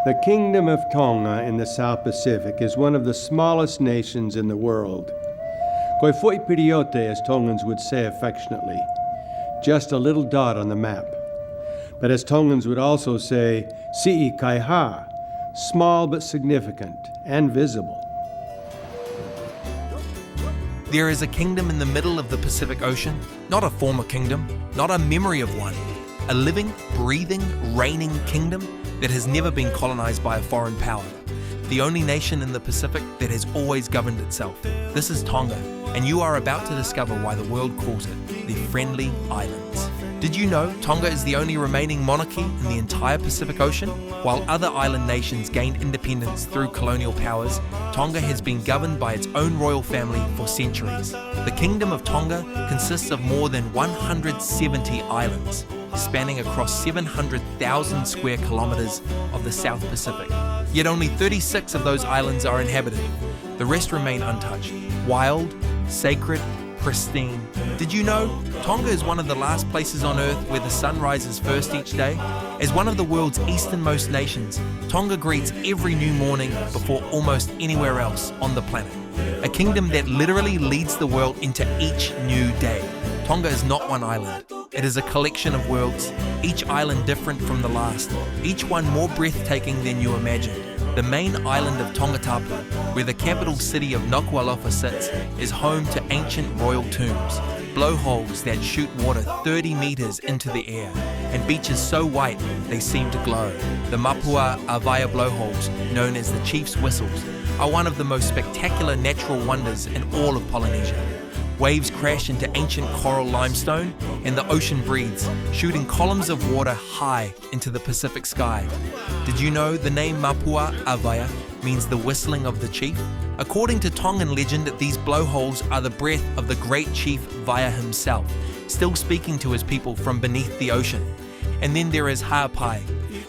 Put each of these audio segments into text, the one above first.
The Kingdom of Tonga in the South Pacific is one of the smallest nations in the world. Koi foi piriote, as Tongans would say affectionately, just a little dot on the map. But as Tongans would also say, si'i kaiha, small but significant and visible. There is a kingdom in the middle of the Pacific Ocean, not a former kingdom, not a memory of one, a living, breathing, reigning kingdom that has never been colonized by a foreign power. The only nation in the Pacific that has always governed itself. This is Tonga, and you are about to discover why the world calls it the Friendly Islands. Did you know Tonga is the only remaining monarchy in the entire Pacific Ocean? While other island nations gained independence through colonial powers, Tonga has been governed by its own royal family for centuries. The Kingdom of Tonga consists of more than 170 islands, spanning across 700,000 square kilometers of the South Pacific. Yet only 36 of those islands are inhabited. The rest remain untouched, wild, sacred, pristine. Did you know Tonga is one of the last places on Earth where the sun rises first each day? As one of the world's easternmost nations, Tonga greets every new morning before almost anywhere else on the planet. A kingdom that literally leads the world into each new day. Tonga is not one island. It is a collection of worlds, each island different from the last, each one more breathtaking than you imagined. The main island of Tongatapu, where the capital city of Nuku'alofa sits, is home to ancient royal tombs, blowholes that shoot water 30 meters into the air, and beaches so white they seem to glow. The Mapua Avaya blowholes, known as the Chief's Whistles, are one of the most spectacular natural wonders in all of Polynesia. Waves crash into ancient coral limestone, and the ocean breathes, shooting columns of water high into the Pacific sky. Did you know the name Mapua Avaya means the whistling of the chief? According to Tongan legend, these blowholes are the breath of the great chief Vaya himself, still speaking to his people from beneath the ocean. And then there is Ha'apai,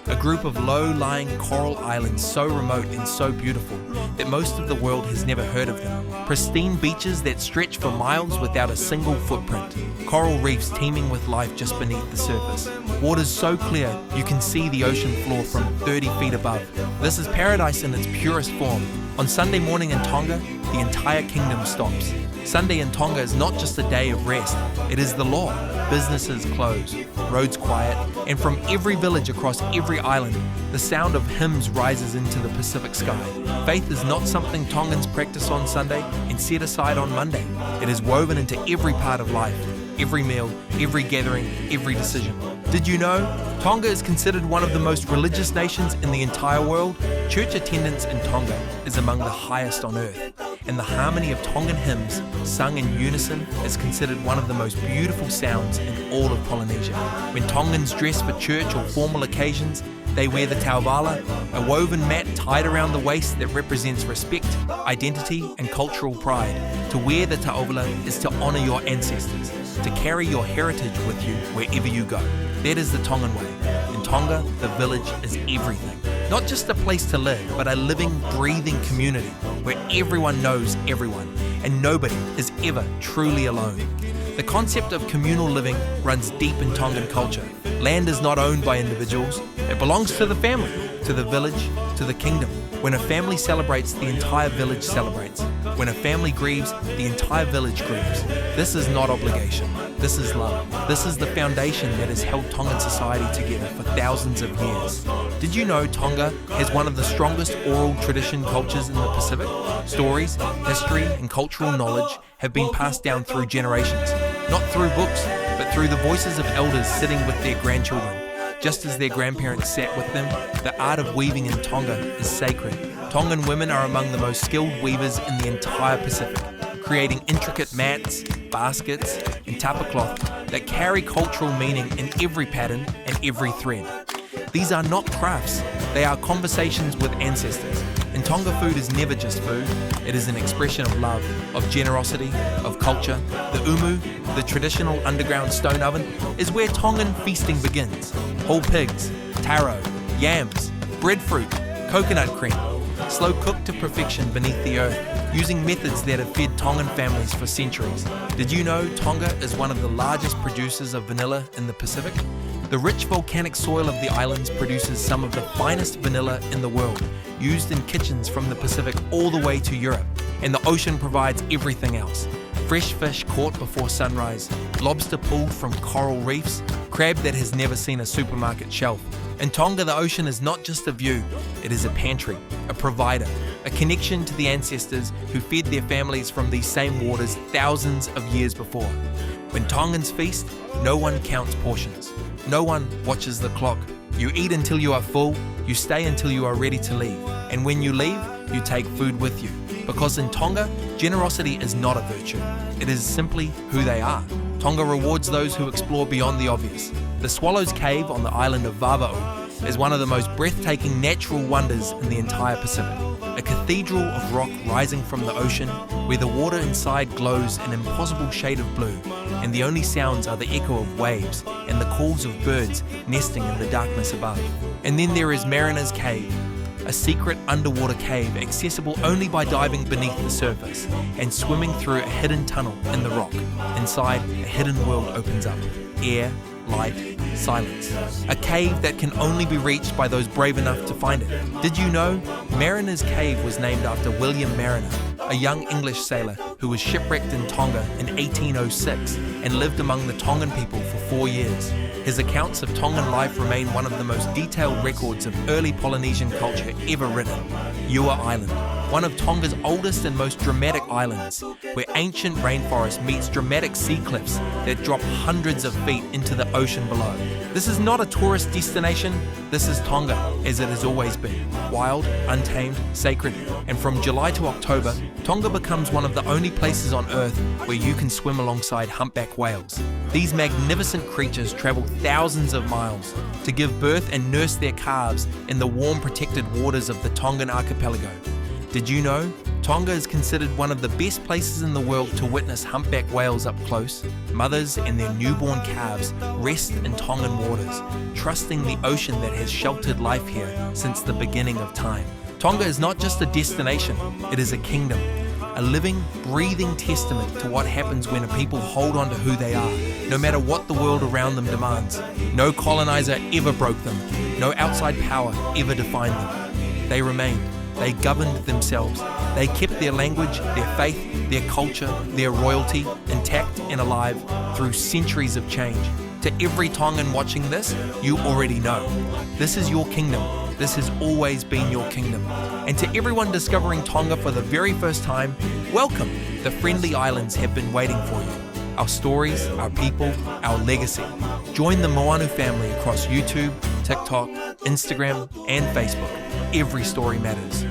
a group of low-lying coral islands so remote and so beautiful that most of the world has never heard of them. Pristine beaches that stretch for miles without a single footprint. Coral reefs teeming with life just beneath the surface. Waters so clear you can see the ocean floor from 30 feet above. This is paradise in its purest form. On Sunday morning in Tonga, the entire kingdom stops. Sunday in Tonga is not just a day of rest, it is the law. Businesses close, roads quiet, and from every village across every island, the sound of hymns rises into the Pacific sky. Faith is not something Tongans practice on Sunday and set aside on Monday. It is woven into every part of life, every meal, every gathering, every decision. Did you know Tonga is considered one of the most religious nations in the entire world? Church attendance in Tonga is among the highest on earth, and the harmony of Tongan hymns sung in unison is considered one of the most beautiful sounds in all of Polynesia. When Tongans dress for church or formal occasions, they wear the tauvala, a woven mat tied around the waist that represents respect, identity, and cultural pride. To wear the tauvala is to honor your ancestors, to carry your heritage with you wherever you go. That is the Tongan way. In Tonga, the village is everything. Not just a place to live, but a living, breathing community where everyone knows everyone, and nobody is ever truly alone. The concept of communal living runs deep in Tongan culture. Land is not owned by individuals. It belongs to the family, to the village, to the kingdom. When a family celebrates, the entire village celebrates. When a family grieves, the entire village grieves. This is not obligation. This is love. This is the foundation that has held Tongan society together for thousands of years. Did you know Tonga has one of the strongest oral tradition cultures in the Pacific? Stories, history, and cultural knowledge have been passed down through generations, not through books, but through the voices of elders sitting with their grandchildren. Just as their grandparents sat with them, the art of weaving in Tonga is sacred. Tongan women are among the most skilled weavers in the entire Pacific, creating intricate mats, baskets, and tapa cloth that carry cultural meaning in every pattern and every thread. These are not crafts, they are conversations with ancestors. And Tonga food is never just food, it is an expression of love, of generosity, of culture. The umu, the traditional underground stone oven, is where Tongan feasting begins. Whole pigs, taro, yams, breadfruit, coconut cream, slow cooked to perfection beneath the earth, using methods that have fed Tongan families for centuries. Did you know Tonga is one of the largest producers of vanilla in the Pacific? The rich volcanic soil of the islands produces some of the finest vanilla in the world, used in kitchens from the Pacific all the way to Europe. And the ocean provides everything else. Fresh fish caught before sunrise, lobster pulled from coral reefs, crab that has never seen a supermarket shelf. In Tonga, the ocean is not just a view, it is a pantry, a provider, a connection to the ancestors who fed their families from these same waters thousands of years before. When Tongans feast, no one counts portions. No one watches the clock. You eat until you are full, you stay until you are ready to leave. And when you leave, you take food with you. Because in Tonga, generosity is not a virtue. It is simply who they are. Tonga rewards those who explore beyond the obvious. The Swallow's Cave on the island of Vava'u is one of the most breathtaking natural wonders in the entire Pacific. A cathedral of rock rising from the ocean, where the water inside glows an impossible shade of blue, and the only sounds are the echo of waves and the calls of birds nesting in the darkness above. And then there is Mariner's Cave, a secret underwater cave accessible only by diving beneath the surface and swimming through a hidden tunnel in the rock. Inside, a hidden world opens up. Air, light, silence. A cave that can only be reached by those brave enough to find it. Did you know Mariner's Cave was named after William Mariner, a young English sailor who was shipwrecked in Tonga in 1806 and lived among the Tongan people for 4 years. His accounts of Tongan life remain one of the most detailed records of early Polynesian culture ever written. Eua Island, one of Tonga's oldest and most dramatic islands, where ancient rainforest meets dramatic sea cliffs that drop hundreds of feet into the ocean below. This is not a tourist destination, this is Tonga, as it has always been. Wild, untamed, sacred. And from July to October, Tonga becomes one of the only places on Earth where you can swim alongside humpback whales. These magnificent creatures travel thousands of miles to give birth and nurse their calves in the warm, protected waters of the Tongan archipelago. Did you know Tonga is considered one of the best places in the world to witness humpback whales up close? Mothers and their newborn calves rest in Tongan waters, trusting the ocean that has sheltered life here since the beginning of time. Tonga is not just a destination, it is a kingdom, a living, breathing testament to what happens when a people hold on to who they are, no matter what the world around them demands. No colonizer ever broke them, no outside power ever defined them. They remained. They governed themselves. They kept their language, their faith, their culture, their royalty intact and alive through centuries of change. To every Tongan watching this, you already know. This is your kingdom. This has always been your kingdom. And to everyone discovering Tonga for the very first time, welcome. The friendly islands have been waiting for you. Our stories, our people, our legacy. Join the Moanu family across YouTube, TikTok, Instagram, and Facebook. Every story matters.